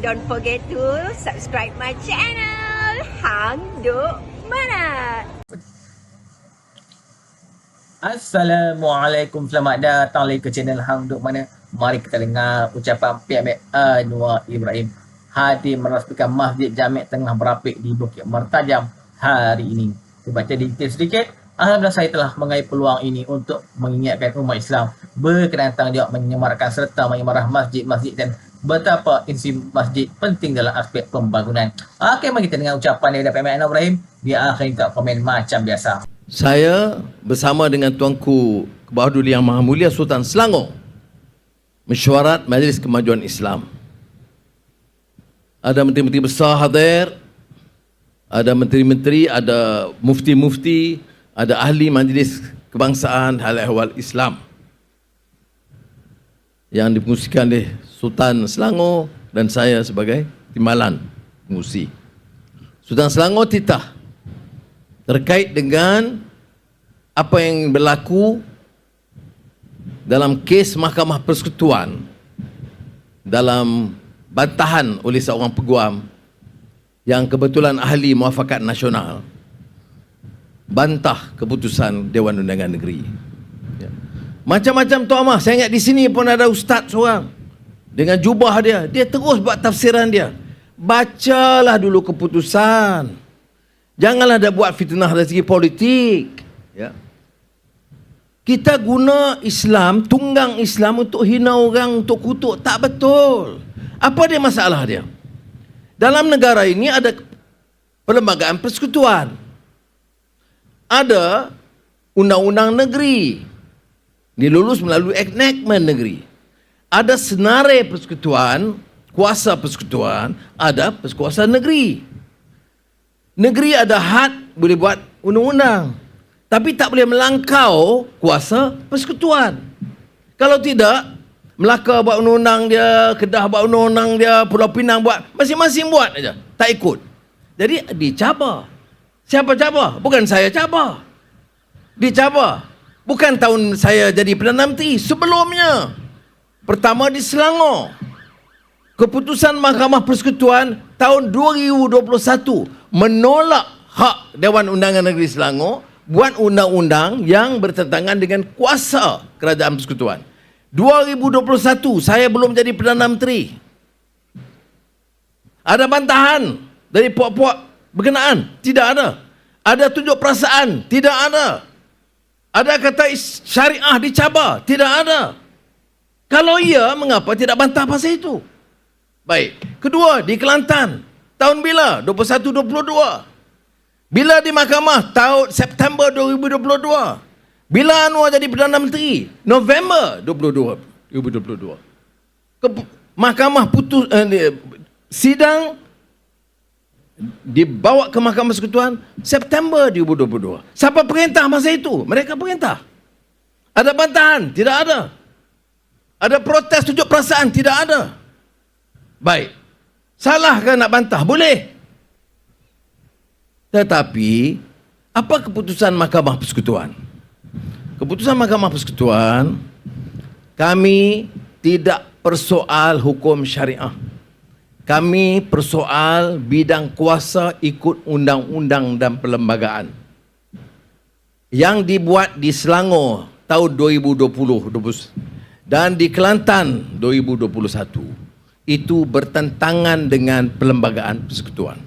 don't forget to subscribe my channel. Hang Duk Mana. Assalamualaikum, selamat datang lagi ke channel Hang Duk Mana. Mari kita dengar ucapan Pihak Anwar Ibrahim hadir merasmikan Masjid Jami' Tengah Berapik di Bukit Mertajam hari ini. Kita baca detail sedikit. Alhamdulillah, saya telah mengambil peluang ini untuk mengingatkan umat Islam berkenaan tanggungjawab menyemarkan serta mengimarah masjid-masjid dan betapa insi masjid penting dalam aspek pembangunan. Okey, mari kita dengar ucapan daripada Pihak Anwar Ibrahim. Dia akan minta komen macam biasa. Saya bersama dengan Tuanku Kebahadur Yang Maha Mulia Sultan Selangor mesyuarat Majlis Kemajuan Islam. Ada menteri-menteri besar hadir, ada menteri-menteri, ada mufti-mufti, ada ahli Majlis Kebangsaan Hal Ehwal Islam yang dipengusikan oleh Sultan Selangor dan saya sebagai timbalan pengusi. Sultan Selangor titah terkait dengan apa yang berlaku dalam kes Mahkamah Persekutuan dalam bantahan oleh seorang peguam yang kebetulan ahli muafakat nasional bantah keputusan Dewan Undangan Negeri. Ya. Macam-macam Tuan Amah, saya ingat di sini pun ada ustaz seorang dengan jubah dia terus buat tafsiran dia. Bacalah dulu keputusan. Janganlah dah buat fitnah dari segi politik. Ya. Kita guna Islam, tunggang Islam untuk hina orang, untuk kutuk. Tak betul. Apa dia masalah dia? Dalam negara ini ada perlembagaan persekutuan. Ada undang-undang negeri. Dilulus melalui enactment negeri. Ada senarai persekutuan, kuasa persekutuan, ada persekutuan negeri. Negeri ada hak boleh buat undang-undang, tapi tak boleh melangkau kuasa persekutuan. Kalau tidak, Melaka buat undang-undang dia, Kedah buat undang-undang dia, Pulau Pinang buat, masing-masing buat aja, tak ikut. Jadi dicabar. Siapa cabar? Bukan saya cabar. Dicabar. Bukan tahun saya jadi Perdana Menteri, sebelumnya. Pertama di Selangor. Keputusan Mahkamah Persekutuan tahun 2021 menolak hak Dewan Undangan Negeri Selangor buat undang-undang yang bertentangan dengan kuasa Kerajaan Persekutuan. 2021 saya belum jadi Perdana Menteri. Ada bantahan dari puak-puak berkenaan? Tidak ada. Ada tunjuk perasaan? Tidak ada. Ada kata syariah dicabar? Tidak ada. Kalau iya, mengapa tidak bantah pasal itu? Baik. Kedua, di Kelantan. Tahun bila? 21-22. Bila di mahkamah? Tahun September 2022. Bila Anwar jadi Perdana Menteri? November 2022. Mahkamah putus, sidang dibawa ke Mahkamah Persekutuan September 2022. Siapa perintah masa itu? Mereka perintah. Ada bantahan? Tidak ada. Ada protes tunjuk perasaan? Tidak ada. Baik. Salah ke nak bantah? Boleh. Tetapi apa keputusan Mahkamah Persekutuan? Keputusan Mahkamah Persekutuan, kami tidak persoal hukum syariah. Kami persoal bidang kuasa ikut undang-undang dan perlembagaan yang dibuat di Selangor tahun 2020 dan di Kelantan 2021. Itu bertentangan dengan perlembagaan persekutuan.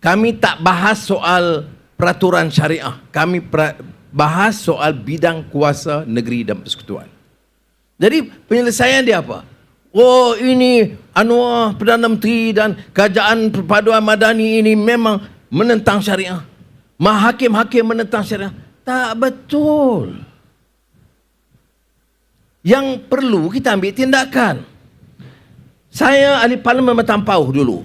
Kami tak bahas soal peraturan syariah. Kami bahas soal bidang kuasa negeri dan persekutuan. Jadi penyelesaian dia apa? Oh, ini Anwar Perdana Menteri dan Kerajaan Perpaduan Madani ini memang menentang syariah. Hakim-hakim menentang syariah. Tak betul. Yang perlu kita ambil tindakan. Saya ahli parlimen Matampau dulu.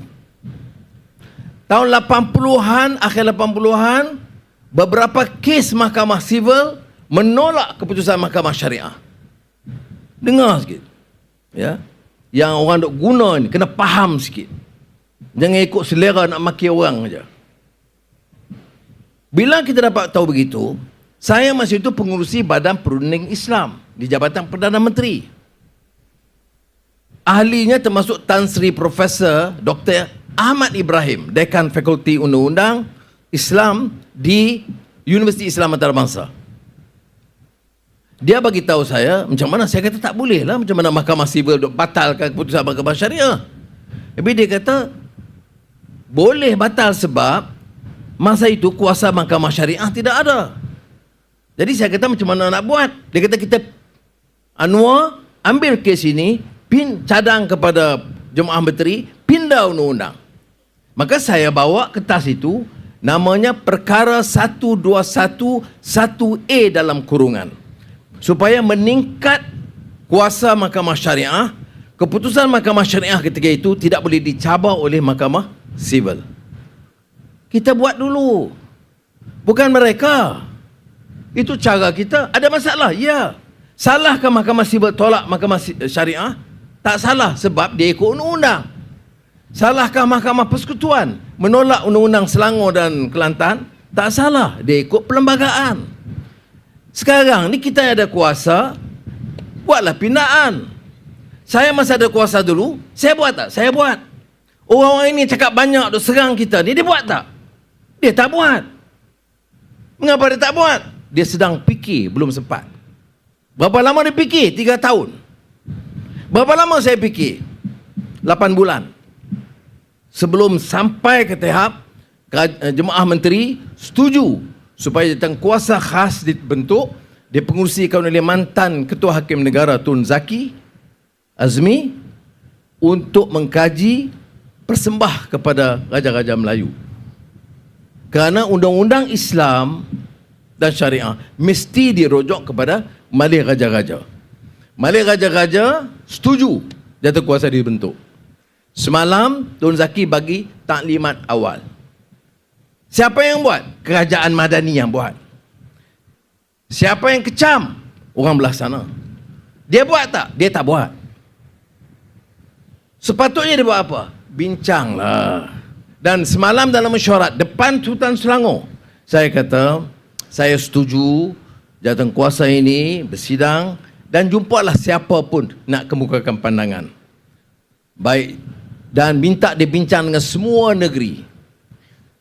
Tahun 80-an, akhir 80-an, beberapa kes mahkamah sivil menolak keputusan mahkamah syariah. Dengar sikit. Ya. Yang orang duk guna ni, kena faham sikit. Jangan ikut selera nak maki orang aja. Bila kita dapat tahu begitu, saya masa itu pengurusi Badan Perunding Islam di Jabatan Perdana Menteri. ahlinya termasuk Tan Sri Profesor Dr. Ahmad Ibrahim, Dekan Fakulti Undang-Undang Islam di Universiti Islam Antarabangsa. Dia bagi tahu saya macam mana. Saya kata tak boleh lah, macam mana Mahkamah Sivil duk batalkan keputusan Mahkamah Syariah. Tapi dia kata boleh batal sebab masa itu kuasa Mahkamah Syariah tidak ada. Jadi saya kata macam mana nak buat? Dia kata kita Anwar ambil kes ini, cadang kepada Jemaah Menteri, pindah undang-undang. Maka saya bawa kertas itu, namanya Perkara 121(1)A dalam kurungan. Supaya meningkat kuasa Mahkamah Syariah, keputusan Mahkamah Syariah ketika itu tidak boleh dicabar oleh Mahkamah Sivil. Kita buat dulu. Bukan mereka. Itu cara kita. Ada masalah? Ya. Salahkah Mahkamah Sivil tolak Mahkamah Syariah? Tak salah sebab dia ikut undang-undang. Salahkah Mahkamah Persekutuan menolak undang-undang Selangor dan Kelantan? Tak salah, dia ikut perlembagaan. Sekarang ni kita ada kuasa, buatlah pindaan. Saya masa ada kuasa dulu, saya buat tak? Saya buat. Orang-orang ini cakap banyak duk serang kita ni, dia buat tak? Dia tak buat. Mengapa dia tak buat? Dia sedang fikir, belum sempat. Berapa lama dia fikir? 3 tahun. Berapa lama saya fikir? 8 bulan. Sebelum sampai ke tahap Jemaah Menteri setuju supaya datang kuasa khas dibentuk, dipengurusikan oleh mantan Ketua Hakim Negara Tun Zaki Azmi untuk mengkaji persembah kepada Raja-Raja Melayu. Kerana undang-undang Islam dan syariah mesti dirujuk kepada Malik Raja-Raja. Malik Raja-Raja setuju jatuh kuasa dibentuk. Semalam Tun Zaki bagi taklimat awal. Siapa yang buat? Kerajaan Madani yang buat. Siapa yang kecam? Orang belah sana. Dia buat tak? Dia tak buat. Sepatutnya dia buat apa? Bincanglah. Dan semalam dalam mesyuarat depan Sultan Selangor, saya kata, saya setuju jawatan kuasa ini bersidang dan jumpalah siapa pun nak kemukakan pandangan. Baik, dan minta dibincang dengan semua negeri.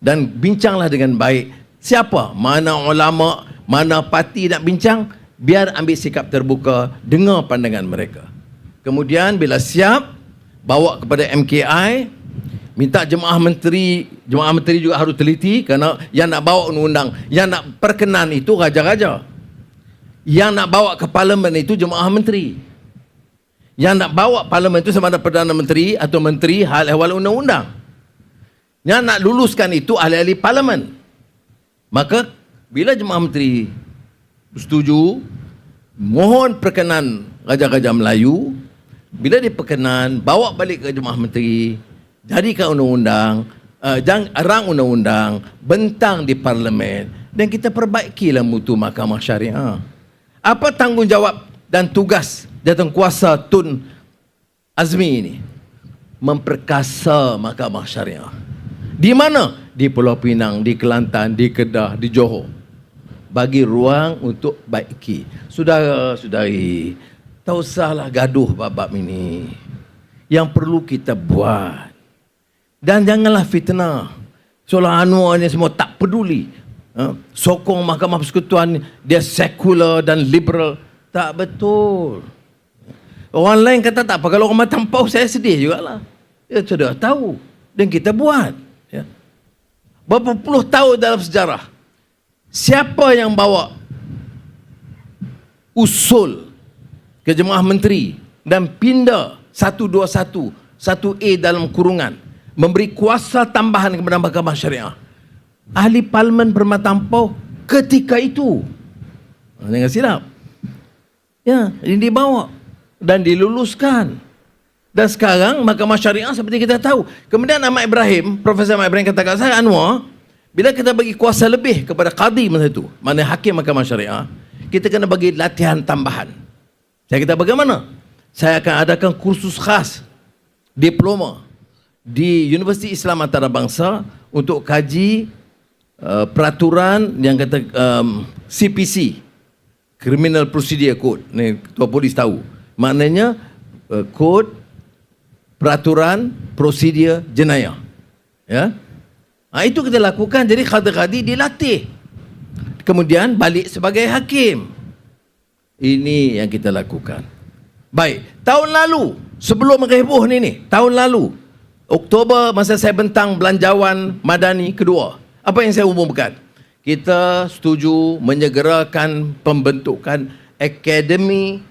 Dan bincanglah dengan baik. Siapa? Mana ulama, mana parti nak bincang, biar ambil sikap terbuka, dengar pandangan mereka. Kemudian bila siap, bawa kepada MKI, minta Jemaah Menteri juga harus teliti kerana yang nak bawa undang-undang, yang nak perkenan itu raja-raja. Yang nak bawa ke parlimen itu Jemaah Menteri. Yang nak bawa parlimen itu sama ada Perdana Menteri atau Menteri Hal Ehwal Undang-Undang. Yang nak luluskan itu ahli-ahli parlimen. Maka bila Jemaah Menteri setuju, mohon perkenan Raja-Raja Melayu. Bila diperkenan, bawa balik ke Jemaah Menteri, jadikan undang-undang, rang undang-undang, bentang di parlimen, dan kita perbaikilah mutu Mahkamah Syariah. Apa tanggungjawab dan tugas jawatankuasa Tun Azmi ini? Memperkasa Mahkamah Syariah. Di mana? Di Pulau Pinang, di Kelantan, di Kedah, di Johor. Bagi ruang untuk baiki. Saudara-saudari, tak usahlah gaduh bab-bab ini. Yang perlu kita buat. Dan janganlah fitnah. Seolah Anwar ni semua tak peduli. Sokong Mahkamah Persekutuan, dia sekular dan liberal. Tak betul. Orang lain kata tak apa. Kalau orang tampau, saya sedih jugalah. Ya, sudah tahu. Dan kita buat. Ya. Berapa puluh tahun dalam sejarah, siapa yang bawa usul ke Jemaah Menteri dan pindah 121(1)A dalam kurungan, memberi kuasa tambahan kepada Mahkamah Syariah? Ahli Parlimen Perma Tampau ketika itu. Jangan silap. Ya, ini dibawa dan diluluskan. Dan sekarang Mahkamah Syariah seperti kita tahu. Kemudian Ahmad Ibrahim, Profesor Ahmad Ibrahim kata kat saya, Anwar, bila kita bagi kuasa lebih kepada qadi masa itu, mana hakim Mahkamah Syariah, kita kena bagi latihan tambahan. Saya kata bagaimana? Saya akan adakan kursus khas, diploma di Universiti Islam Antarabangsa untuk kaji peraturan yang kata CPC, Criminal Procedure Code. Ni Ketua Polis tahu. Maknanya kod peraturan prosedur jenayah. Ya. Itu kita lakukan. Jadi qadi-qadi dilatih. Kemudian balik sebagai hakim. Ini yang kita lakukan. Baik, tahun lalu, sebelum heboh ni, tahun lalu, Oktober masa saya bentang belanjawan madani kedua, apa yang saya umumkan? Kita setuju menyegerakan pembentukan Akademi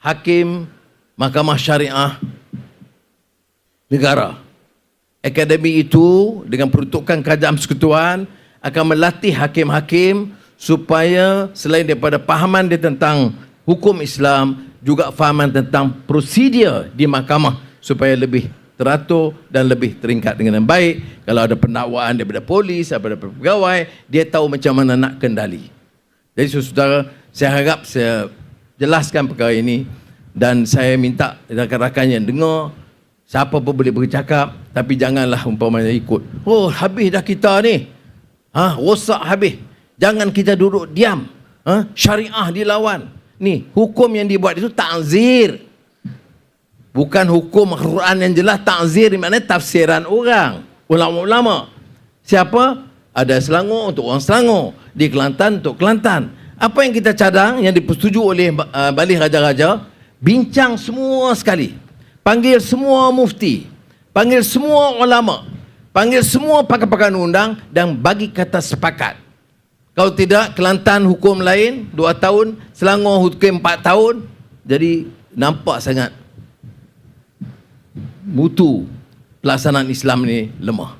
Hakim Mahkamah Syariah Negara. Akademi itu dengan peruntukan Kerajaan Persekutuan akan melatih hakim-hakim supaya selain daripada pahaman dia tentang hukum Islam, juga fahaman tentang prosedur di mahkamah supaya lebih teratur dan lebih teringkat dengan baik. Kalau ada pendakwaan daripada polis, daripada pegawai, dia tahu macam mana nak kendali. Jadi saudara, saya harap saya jelaskan perkara ini dan saya minta rakan-rakan yang dengar, siapa pun boleh bercakap, tapi janganlah umpamanya ikut. Oh, habis dah kita ni. Rosak habis. Jangan kita duduk diam. Syariah dilawan. Ni, hukum yang dibuat itu ta'zir. Bukan hukum Quran yang jelas. Ta'zir di mana tafsiran orang, ulama-ulama. Siapa? Ada Selangor untuk orang Selangor, di Kelantan untuk Kelantan. Apa yang kita cadang, yang dipersetujui oleh Balih Raja-Raja, bincang semua sekali. Panggil semua mufti, panggil semua ulama, panggil semua pakar-pakar undang dan bagi kata sepakat. Kalau tidak, Kelantan hukum lain 2 tahun, Selangor hukum 4 tahun. Jadi nampak sangat mutu pelaksanaan Islam ni lemah.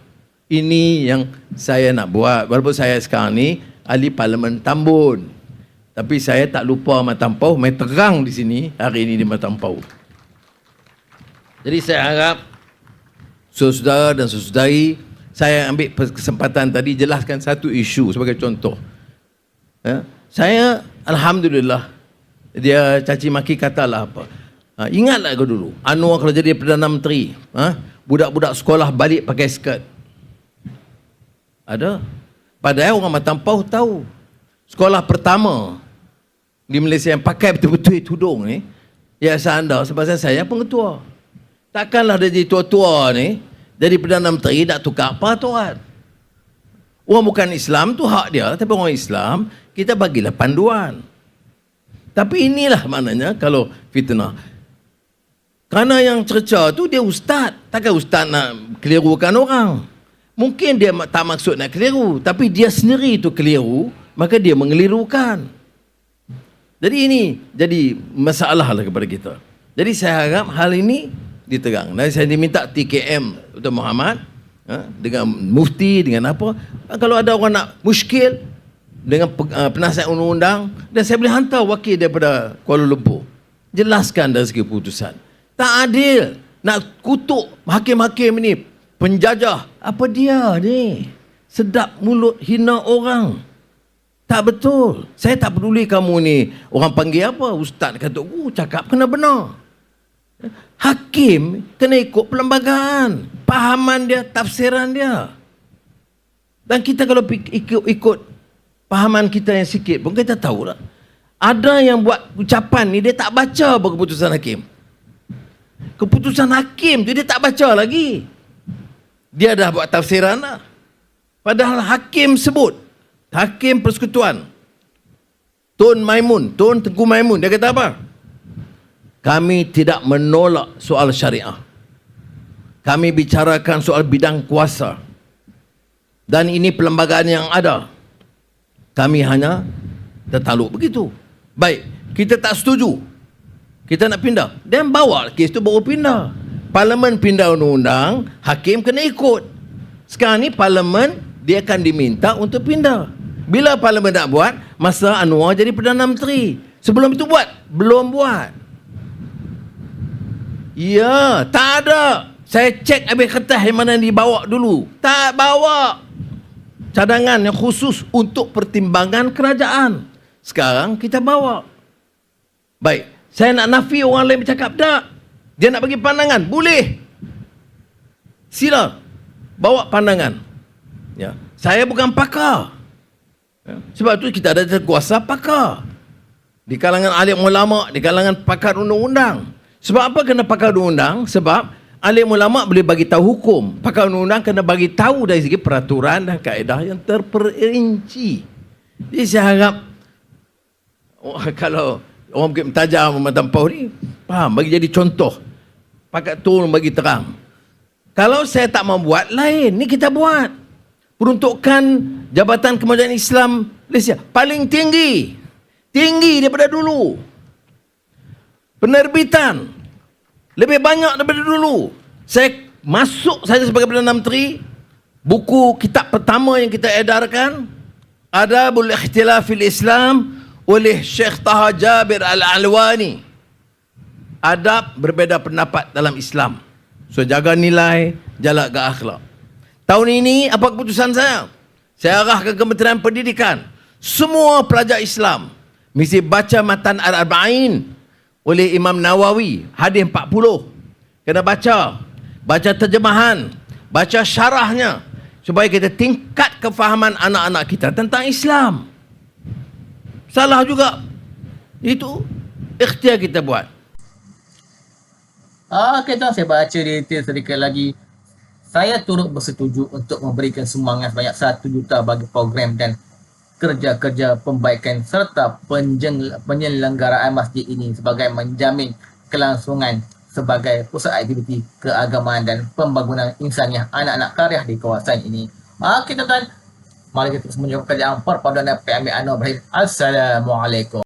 Ini yang saya nak buat. Walaupun saya sekarang ni ahli Parlimen Tambun, tapi saya tak lupa Matampau, main terang di sini hari ini di Matampau. Jadi saya harap saudara dan saudari, saya ambil kesempatan tadi jelaskan satu isu sebagai contoh. Saya alhamdulillah, dia caci maki katalah apa. Ingatlah kau dulu, Anwar kalau jadi Perdana Menteri, budak-budak sekolah balik pakai skirt. Ada. Padahal orang Matampau tahu. Sekolah pertama di Malaysia yang pakai betul-betul tudung ni, Yayasan Anda, sebab saya pengetua. Takkanlah dia jadi tua-tua ni, jadi Perdana Menteri nak tukar peraturan. Orang bukan Islam tu hak dia, tapi orang Islam, kita bagilah panduan. Tapi inilah maknanya kalau fitnah. Kerana yang cerca tu dia ustaz. Takkan ustaz nak kelirukan orang. Mungkin dia tak maksud nak keliru, tapi dia sendiri tu keliru, maka dia mengelirukan. Jadi ini jadi masalah lah kepada kita. Jadi saya harap hal ini diterang. Dan saya diminta TKM Dr. Muhammad, dengan mufti, dengan apa. Kalau ada orang nak muskil dengan penasihat undang-undang, dan saya boleh hantar wakil daripada Kuala Lumpur. Jelaskan dari segi keputusan. Tak adil. Nak kutuk hakim-hakim ini. Penjajah. Apa dia ni? Sedap mulut, hina orang. Tak betul. Saya tak peduli kamu ni orang panggil apa. Ustaz kata, cakap kena benar. Hakim kena ikut perlembagaan, pahaman dia, tafsiran dia. Dan kita kalau ikut pahaman kita yang sikit pun kita tahu lah. Ada yang buat ucapan ni dia tak baca keputusan hakim. Keputusan hakim tu dia tak baca lagi. Dia dah buat tafsiran lah. Padahal hakim sebut, Hakim Persekutuan Tun Tengku Maimun, dia kata apa? Kami tidak menolak soal syariah. Kami bicarakan soal bidang kuasa. Dan ini perlembagaan yang ada. Kami hanya tertaluk begitu. Baik, kita tak setuju. Kita nak pindah. Dan bawa kes tu baru pindah. Parlimen pindah undang-undang, hakim kena ikut. Sekarang ni parlimen dia akan diminta untuk pindah. Bila parlimen nak buat, masa Anwar jadi Perdana Menteri. Sebelum itu buat? Belum buat. Ya, tak ada. Saya cek habis kertas yang mana dibawa dulu. Tak bawa. Cadangan yang khusus untuk pertimbangan kerajaan. Sekarang kita bawa. Baik, saya nak nafi orang lain bercakap tak. Dia nak bagi pandangan, boleh. Sila. Bawa pandangan. Ya. Saya bukan pakar. Ya. Sebab tu kita ada kuasa pakar. Di kalangan alim ulama, di kalangan pakar undang-undang. Sebab apa kena pakar undang-undang? Sebab Alim ulama boleh bagi tahu hukum. Pakar undang-undang kena bagi tahu dari segi peraturan dan kaedah yang terperinci. Jadi saya harap kalau orang Bukit Mentajam Matampau ni faham, bagi jadi contoh. Pakat turun bagi terang. Kalau saya tak membuat, lain. Ni kita buat. Peruntukan Jabatan Kemajuan Islam Malaysia paling tinggi. Tinggi daripada dulu. Penerbitan lebih banyak daripada dulu. Saya masuk saja sebagai Perdana Menteri, buku kitab pertama yang kita edarkan, Adabul Ikhtilafil Islam oleh Syekh Taha Jabir Al-Alwani. Adab berbeza pendapat dalam Islam. So jaga nilai, jaga akhlak. Tahun ini apa keputusan saya? Saya arahkan Kementerian Pendidikan. Semua pelajar Islam mesti baca Matan Al-Arba'in oleh Imam Nawawi, hadis 40. Kena baca. Baca terjemahan. Baca syarahnya. Supaya kita tingkat kefahaman anak-anak kita tentang Islam. Salah juga. Itu ikhtiar kita buat. Okey tuan, saya baca detail sedikit lagi. Saya turut bersetuju untuk memberikan sumbangan sebanyak 1 juta bagi program dan kerja-kerja pembaikan serta penyelenggaraan masjid ini sebagai menjamin kelangsungan sebagai pusat aktiviti keagamaan dan pembangunan insaniah anak-anak karya di kawasan ini. Okey tuan-tuan, mari kita terus menyambut kerjaan perpaduan PMB Anwar Ibrahim. Assalamualaikum.